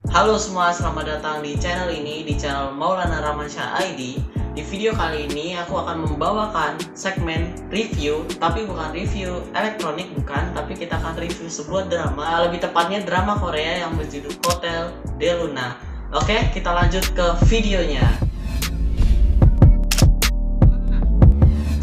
Halo semua, selamat datang di channel ini, di channel Maulana Ramansyah ID. Di video kali ini aku akan membawakan segmen review, tapi bukan review elektronik, bukan, tapi kita akan review sebuah drama, lebih tepatnya drama Korea yang berjudul Hotel de Luna. Oke, kita lanjut ke videonya.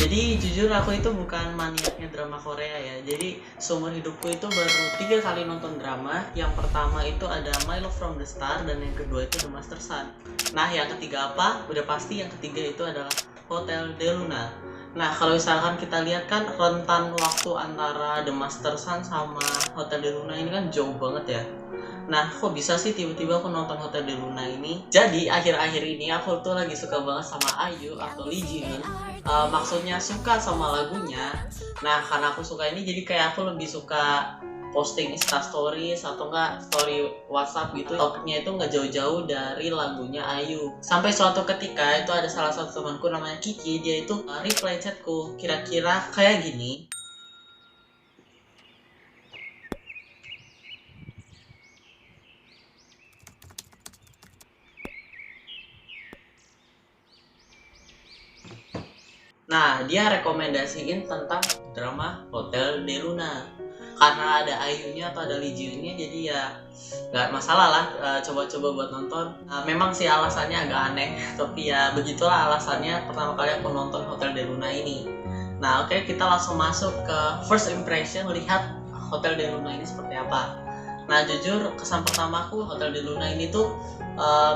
Jadi jujur aku itu bukan maniaknya drama Korea ya. Jadi seumur hidupku itu baru 3 kali nonton drama. Yang pertama itu ada My Love from the Star, dan yang kedua itu The Master Sun. Nah yang ketiga apa? Udah pasti yang ketiga itu adalah Hotel de Luna. Nah kalau misalkan kita lihat kan rentan waktu antara The Master Sun sama Hotel de Luna ini kan jauh banget ya. Nah, kok bisa sih tiba-tiba aku nonton Hotel de Luna ini? Jadi, akhir-akhir ini aku tuh lagi suka banget sama IU atau Lee Jimin. Maksudnya suka sama lagunya. Nah, karena aku suka ini, jadi kayak aku lebih suka posting Insta Stories atau enggak story WhatsApp gitu. Topiknya itu nggak jauh-jauh dari lagunya IU. Sampai suatu ketika itu ada salah satu temanku namanya Kiki, dia itu reply chatku kira-kira kayak gini. Nah, dia rekomendasiin tentang drama Hotel de Luna. Karena ada Ayunya atau ada Lee Ji-eunnya, jadi ya nggak masalah lah, coba-coba buat nonton. Memang sih alasannya agak aneh, tapi ya begitulah alasannya pertama kali aku nonton Hotel de Luna ini. Nah, oke, kita langsung masuk ke first impression, melihat Hotel de Luna ini seperti apa. Nah, jujur kesan pertamaku Hotel de Luna ini tuh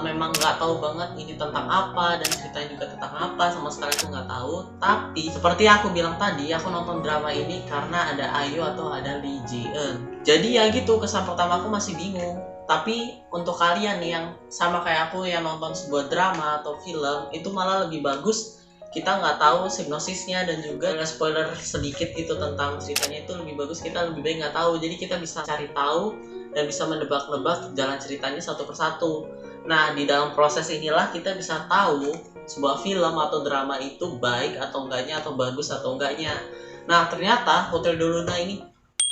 memang nggak tahu banget ini tentang apa, dan ceritanya juga tentang apa, sama sekali aku nggak tahu. Tapi seperti aku bilang tadi, aku nonton drama ini karena ada Ayu atau ada Lee Ji-eun. Jadi ya gitu, kesan pertama aku masih bingung. Tapi untuk kalian nih yang sama kayak aku yang nonton sebuah drama atau film, itu malah lebih bagus kita nggak tahu sinopsisnya, dan juga spoiler sedikit gitu tentang ceritanya, itu lebih bagus kita lebih baik nggak tahu. Jadi kita bisa cari tahu dan bisa menebak-nebak jalan ceritanya satu persatu. Nah, di dalam proses inilah kita bisa tahu sebuah film atau drama itu baik atau enggaknya, atau bagus atau enggaknya. Nah, ternyata Hotel de Luna ini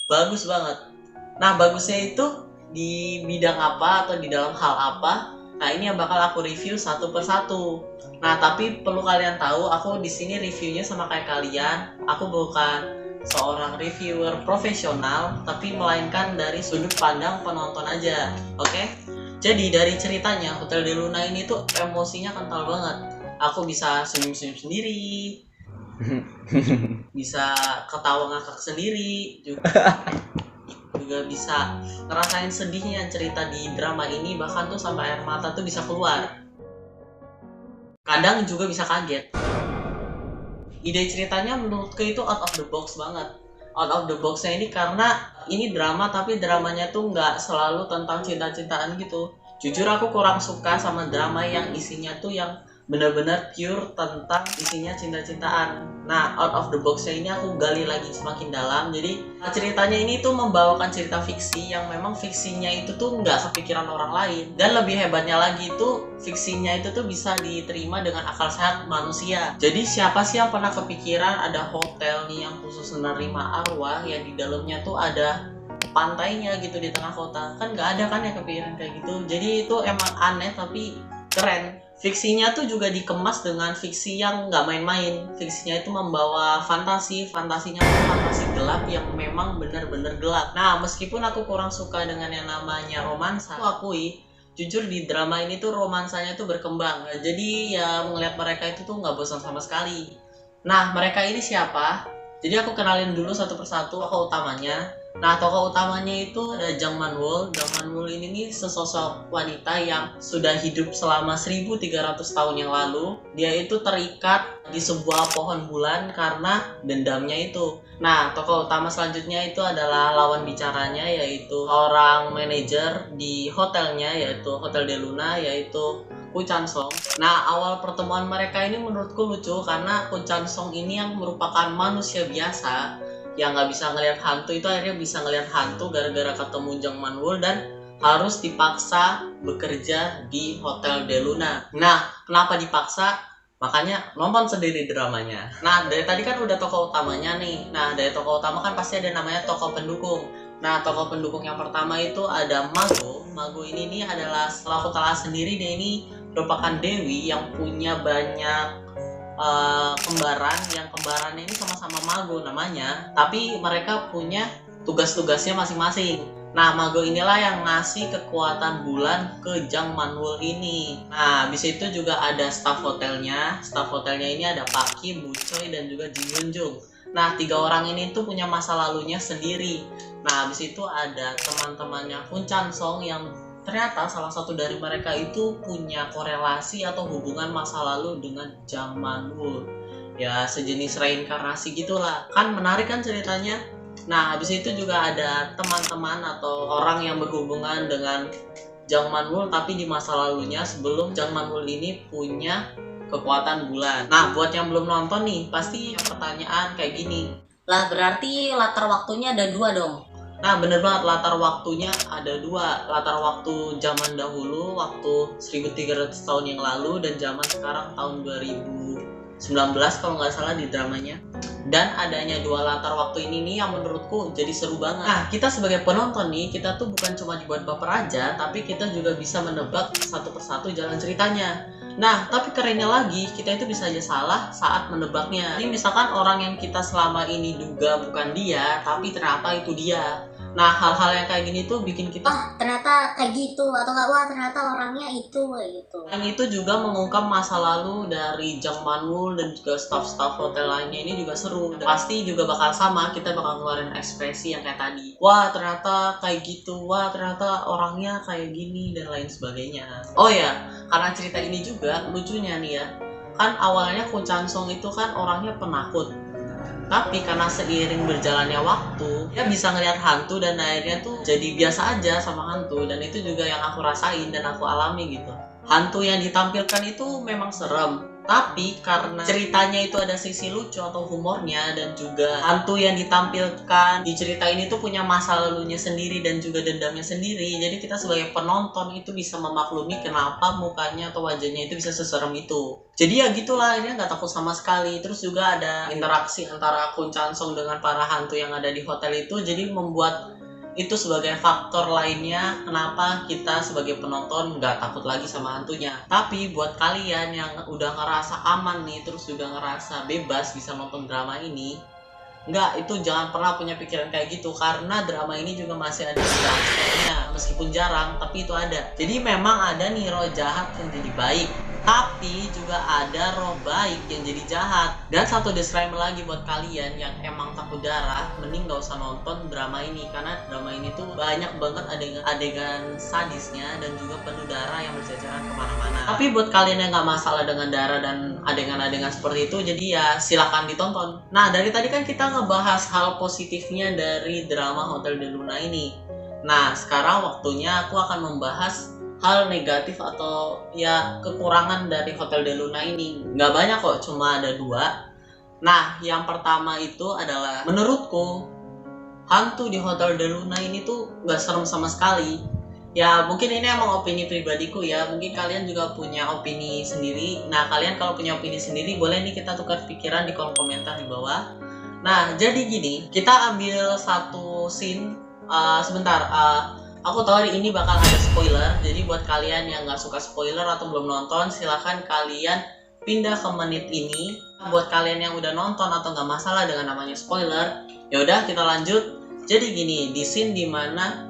bagus banget. Nah, bagusnya itu di bidang apa atau di dalam hal apa? Nah, ini yang bakal aku review satu persatu. Nah, tapi perlu kalian tahu, aku di sini reviewnya sama kayak kalian. Aku bukan seorang reviewer profesional, tapi melainkan dari sudut pandang penonton aja. Oke? Jadi dari ceritanya Hotel de Luna ini tuh emosinya kental banget. Aku bisa senyum-senyum sendiri, bisa ketawa ngakak sendiri, juga bisa ngerasain sedihnya cerita di drama ini, bahkan tuh sampai air mata tuh bisa keluar. Kadang juga bisa kaget. Ide ceritanya menurutku itu out of the box banget. Out of the boxnya ini karena ini drama, tapi dramanya tuh nggak selalu tentang cinta-cintaan gitu. Jujur aku kurang suka sama drama yang isinya tuh yang benar-benar pure tentang isinya cinta-cintaan. Nah, out of the boxnya ini aku gali lagi semakin dalam. Jadi ceritanya ini tuh membawakan cerita fiksi yang memang fiksinya itu tuh nggak kepikiran orang lain. Dan lebih hebatnya lagi tuh fiksinya itu tuh bisa diterima dengan akal sehat manusia. Jadi siapa sih yang pernah kepikiran ada hotel nih yang khusus menerima arwah, yang di dalamnya tuh ada pantainya gitu di tengah kota? Kan nggak ada kan yang kepikiran kayak gitu. Jadi itu emang aneh tapi keren. Fiksinya tuh juga dikemas dengan fiksi yang nggak main-main. Fiksinya itu membawa fantasinya tuh fantasi gelap yang memang benar-benar gelap. Nah, meskipun aku kurang suka dengan yang namanya romansa, aku akui jujur di drama ini tuh romansanya tuh berkembang. Jadi ya melihat mereka itu tuh nggak bosan sama sekali. Nah, mereka ini siapa? Jadi aku kenalin dulu satu persatu tokoh utamanya. Nah, tokoh utamanya itu ada Jang Man-wol. Jang Man-wol ini nih sesosok wanita yang sudah hidup selama 1300 tahun yang lalu. Dia itu terikat di sebuah pohon bulan karena dendamnya itu. Nah, tokoh utama selanjutnya itu adalah lawan bicaranya, yaitu orang manajer di hotelnya, yaitu Hotel de Luna, yaitu Ku Chan-song. Nah, awal pertemuan mereka ini menurutku lucu karena Ku Chan-song ini yang merupakan manusia biasa yang nggak bisa ngelihat hantu, itu akhirnya bisa ngelihat hantu gara-gara ketemu Jang Man-wol dan harus dipaksa bekerja di Hotel de Luna. Nah, kenapa dipaksa? Makanya nonton sendiri dramanya. Nah, dari tadi kan udah tokoh utamanya nih. Nah, dari tokoh utama kan pasti ada namanya tokoh pendukung. Nah, tokoh pendukung yang pertama itu ada Mago. Mago ini nih adalah, setelah aku telah sendiri, dia ini merupakan dewi yang punya banyak kembaran, yang kembarannya ini sama-sama Mago namanya, tapi mereka punya tugas-tugasnya masing-masing. Nah, Mago inilah yang ngasih kekuatan bulan ke Jang Manwul ini. Nah, habis itu juga ada staf hotelnya. Staf hotelnya ini ada Pak Kim, Bu Choi, dan juga Jin Yun Jung. Nah, 3 orang ini tuh punya masa lalunya sendiri. Nah, habis itu ada teman-temannya Kun Chan Song yang ternyata salah satu dari mereka itu punya korelasi atau hubungan masa lalu dengan Jang Manwul. Ya, sejenis reinkarnasi gitulah. Kan menarik kan ceritanya? Nah, habis itu juga ada teman-teman atau orang yang berhubungan dengan Jang Manwul tapi di masa lalunya sebelum Jang Manwul ini punya kekuatan bulan. Nah, buat yang belum nonton nih, pasti pertanyaan kayak gini. Lah berarti latar waktunya ada 2 dong. Nah, bener banget, latar waktunya ada 2. Latar waktu zaman dahulu, waktu 1300 tahun yang lalu, dan zaman sekarang tahun 2019 kalau nggak salah di dramanya. Dan adanya 2 latar waktu ini nih yang menurutku jadi seru banget. Nah, kita sebagai penonton nih, kita tuh bukan cuma dibuat baper aja, tapi kita juga bisa menebak satu persatu jalan ceritanya. Nah, tapi kerennya lagi, kita itu bisa aja salah saat menebaknya. Jadi misalkan orang yang kita selama ini duga bukan dia, tapi ternyata itu dia. Nah, hal-hal yang kayak gini tuh bikin kita Ternyata kayak gitu, atau enggak, wah ternyata orangnya itu kayak gitu. Dan itu juga mengungkap masa lalu dari Jang Manwul dan juga staff-staff hotel lainnya. Ini juga seru. Dan pasti juga bakal sama, kita bakal ngeluarin ekspresi yang kayak tadi. Wah, ternyata kayak gitu. Wah, ternyata orangnya kayak gini dan lain sebagainya. Oh ya, karena cerita ini juga lucunya nih ya. Kan awalnya Kun Chan Song itu kan orangnya penakut. Tapi karena seiring berjalannya waktu, dia bisa ngeliat hantu dan akhirnya tuh jadi biasa aja sama hantu. Dan itu juga yang aku rasain dan aku alami gitu. Hantu yang ditampilkan itu memang serem, tapi karena ceritanya itu ada sisi lucu atau humornya, dan juga hantu yang ditampilkan di cerita ini tuh punya masa lalunya sendiri dan juga dendamnya sendiri. Jadi kita sebagai penonton itu bisa memaklumi kenapa mukanya atau wajahnya itu bisa seserem itu. Jadi ya gitulah, ini nggak takut sama sekali. Terus juga ada interaksi antara Kun Chan Song dengan para hantu yang ada di hotel itu, jadi membuat itu sebagai faktor lainnya kenapa kita sebagai penonton nggak takut lagi sama hantunya. Tapi buat kalian yang udah ngerasa aman nih, terus juga ngerasa bebas bisa nonton drama ini, nggak, itu jangan pernah punya pikiran kayak gitu, karena drama ini juga masih ada jumpscare-nya. Meskipun jarang, tapi itu ada. Jadi memang ada nih roh jahat yang jadi baik, tapi juga ada roh baik yang jadi jahat. Dan satu disclaimer lagi buat kalian yang emang takut darah, mending gak usah nonton drama ini, karena drama ini tuh banyak banget adegan sadisnya dan juga penuh darah yang berceceran kemana-mana. Tapi buat kalian yang gak masalah dengan darah dan adegan-adegan seperti itu, jadi ya silahkan ditonton. Nah, dari tadi kan kita ngebahas hal positifnya dari drama Hotel de Luna ini. Nah, sekarang waktunya aku akan membahas hal negatif atau ya kekurangan dari Hotel de Luna ini. Nggak banyak kok, cuma ada 2. Nah, yang pertama itu adalah menurutku hantu di Hotel de Luna ini tuh nggak serem sama sekali. Ya mungkin ini emang opini pribadiku ya, mungkin kalian juga punya opini sendiri. Nah, kalian kalau punya opini sendiri boleh nih kita tukar pikiran di kolom komentar di bawah. Nah, jadi gini, kita ambil satu scene. Sebentar, aku tahu hari ini bakal ada spoiler, jadi buat kalian yang nggak suka spoiler atau belum nonton, silahkan kalian pindah ke menit ini. Buat kalian yang udah nonton atau nggak masalah dengan namanya spoiler, ya udah kita lanjut. Jadi gini, di scene dimana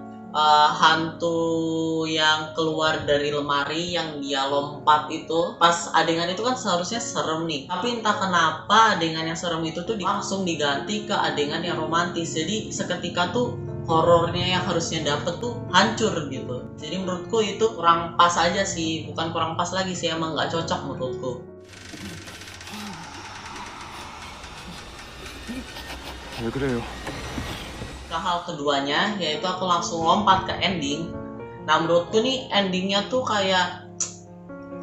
hantu yang keluar dari lemari yang dia lompat itu, pas adegan itu kan seharusnya serem nih, tapi entah kenapa adegan yang serem itu tuh langsung diganti ke adegan yang romantis. Jadi seketika tuh horornya yang harusnya dapet tuh hancur gitu. Jadi menurutku itu kurang pas aja sih, bukan kurang pas lagi sih, emang nggak cocok menurutku. Nah, hal keduanya yaitu aku langsung lompat ke ending. Nah, menurutku nih endingnya tuh kayak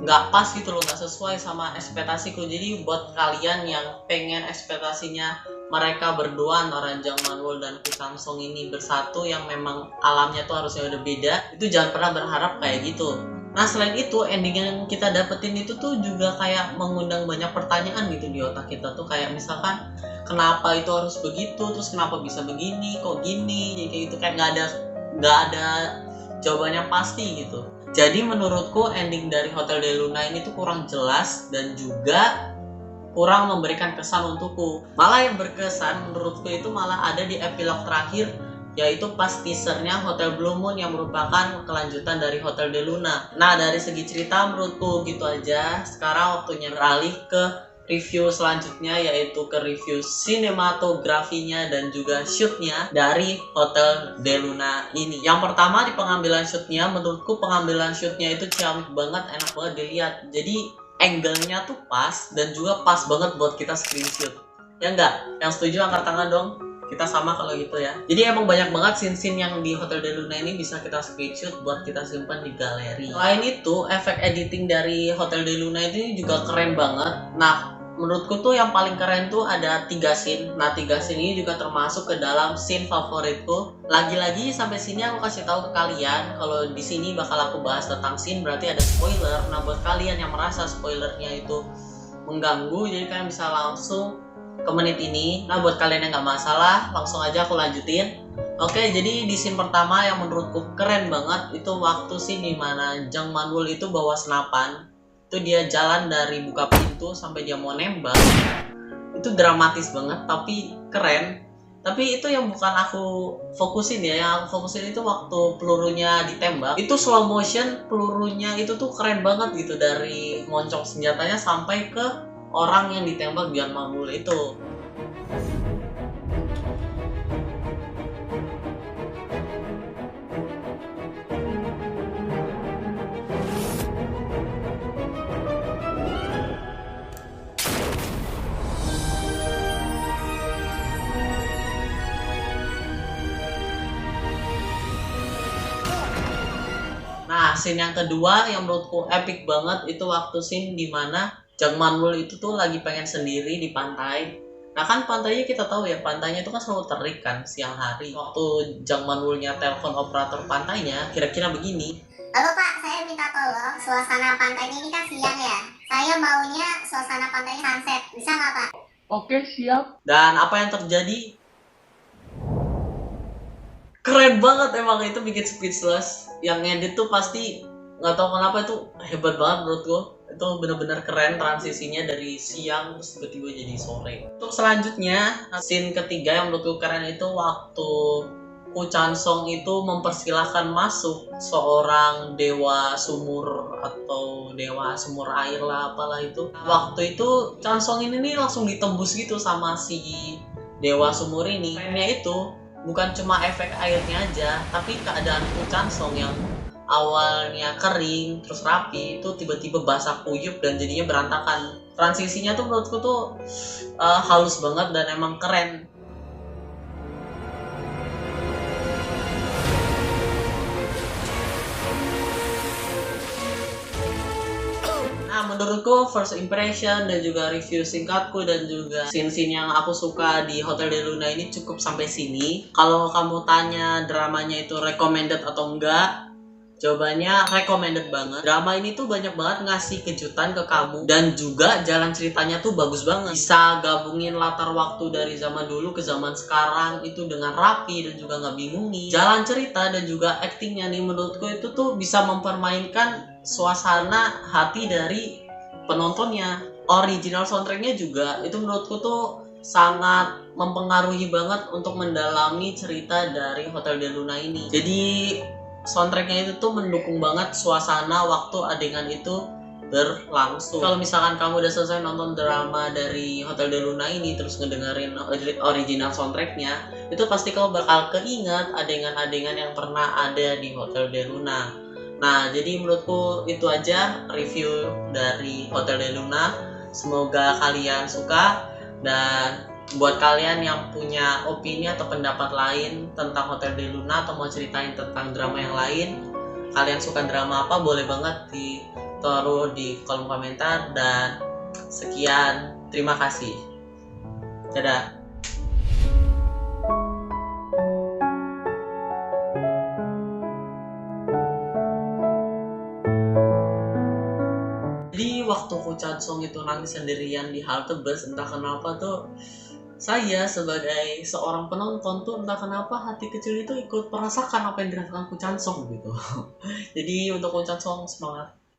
nggak pas gitu loh, nggak sesuai sama ekspektasiku. Jadi buat kalian yang pengen ekspektasinya mereka berdua antara Jang Manwul dan Kun Chan Song ini bersatu yang memang alamnya tuh harusnya udah beda, itu jangan pernah berharap kayak gitu. Nah, selain itu ending yang kita dapetin itu tuh juga kayak mengundang banyak pertanyaan gitu di otak kita tuh, kayak misalkan kenapa itu harus begitu, terus kenapa bisa begini, kok gini, kayak gitu, kayak nggak ada jawaban yang pasti gitu. Jadi menurutku ending dari Hotel Del Luna ini tuh kurang jelas dan juga kurang memberikan kesan untukku. Malah yang berkesan menurutku itu malah ada di epilog terakhir, yaitu pas teasernya Hotel Blue Moon yang merupakan kelanjutan dari Hotel Del Luna. Nah, dari segi cerita menurutku gitu aja. Sekarang waktunya beralih ke review selanjutnya, yaitu ke review sinematografinya dan juga shootnya dari Hotel Del Luna ini. Yang pertama di pengambilan shootnya, menurutku pengambilan shootnya itu ciamik banget, enak banget dilihat. Jadi angle-nya tuh pas dan juga pas banget buat kita screenshot. Ya enggak? Yang setuju angkat tangan dong. Kita sama kalau gitu ya. Jadi emang banyak banget scene-scene yang di Hotel Del Luna ini bisa kita screenshot buat kita simpan di galeri. Selain itu, efek editing dari Hotel Del Luna ini juga keren banget. Nah, menurutku tuh yang paling keren tuh ada 3 scene. Nah, 3 scene ini juga termasuk ke dalam scene favoritku. Lagi-lagi sampai sini aku kasih tahu ke kalian kalau di sini bakal aku bahas tentang scene, berarti ada spoiler. Nah, buat kalian yang merasa spoilernya itu mengganggu, jadi kalian bisa langsung ke menit ini. Nah, buat kalian yang nggak masalah, langsung aja aku lanjutin. Oke, jadi di scene pertama yang menurutku keren banget itu waktu scene dimana Jang Manwol itu bawa senapan. Itu dia jalan dari buka pintu sampai dia mau nembak. Itu dramatis banget tapi keren. Tapi itu yang bukan aku fokusin ya. Yang aku fokusin itu waktu pelurunya ditembak. Itu slow motion, pelurunya itu tuh keren banget gitu, dari moncong senjatanya sampai ke orang yang ditembak Jang Manwol itu. Nah, scene yang kedua yang menurutku epic banget itu waktu scene dimana Jang Manwol itu tuh lagi pengen sendiri di pantai. Nah, kan pantainya kita tahu ya, pantainya itu kan selalu terik kan siang hari. Waktu Jang Manwolnya telepon operator pantainya, kira-kira begini. Halo Pak, saya minta tolong, suasana pantainya ini kan siang ya. Saya maunya suasana pantainya sunset, bisa nggak Pak? Oke, siap. Dan apa yang terjadi? Keren banget, emang itu bikin speechless. Yang ngedit tuh pasti nggak tahu kenapa itu hebat banget menurutku. Itu bener-bener keren transisinya dari siang terus tiba-tiba jadi sore. Untuk selanjutnya, scene ketiga yang menurutku keren itu waktu Ku Chansong itu mempersilahkan masuk seorang dewa sumur atau dewa sumur air lah, apalah itu. Waktu itu Chansong ini nih langsung ditembus gitu sama si dewa sumur ini. Kerennya itu bukan cuma efek airnya aja, tapi keadaan Ku Chansong yang awalnya kering terus rapi itu tiba-tiba basah kuyup dan jadinya berantakan. Transisinya tuh menurutku tuh halus banget dan emang keren. Nah, menurutku first impression dan juga review singkatku dan juga scene-scene yang aku suka di Hotel Del Luna ini cukup sampai sini. Kalau kamu tanya dramanya itu recommended atau enggak, jawabannya recommended banget. Drama ini tuh banyak banget ngasih kejutan ke kamu dan juga jalan ceritanya tuh bagus banget. Bisa gabungin latar waktu dari zaman dulu ke zaman sekarang itu dengan rapi dan juga nggak bingungi. Jalan cerita dan juga actingnya nih menurutku itu tuh bisa mempermainkan suasana hati dari penontonnya. Original soundtracknya juga itu menurutku tuh sangat mempengaruhi banget untuk mendalami cerita dari Hotel Del Luna ini. Jadi soundtracknya itu tuh mendukung banget suasana waktu adegan itu berlangsung. Kalau misalkan kamu udah selesai nonton drama dari Hotel Del Luna ini terus ngedengerin original soundtracknya, itu pasti kamu bakal keinget adegan-adegan yang pernah ada di Hotel Del Luna. Nah, jadi menurutku itu aja review dari Hotel Del Luna. Semoga kalian suka, dan buat kalian yang punya opini atau pendapat lain tentang Hotel Del Luna atau mau ceritain tentang drama yang lain, kalian suka drama apa, boleh banget ditaruh di kolom komentar. Dan sekian, terima kasih. Dadah. Jadi waktu Ku Chansong itu nangis sendirian di halte bus, entah kenapa tuh saya sebagai seorang penonton tuh entah kenapa hati kecil itu ikut merasakan apa yang dirasakan Kuchan Song gitu. Jadi untuk Kuchan Song semangat.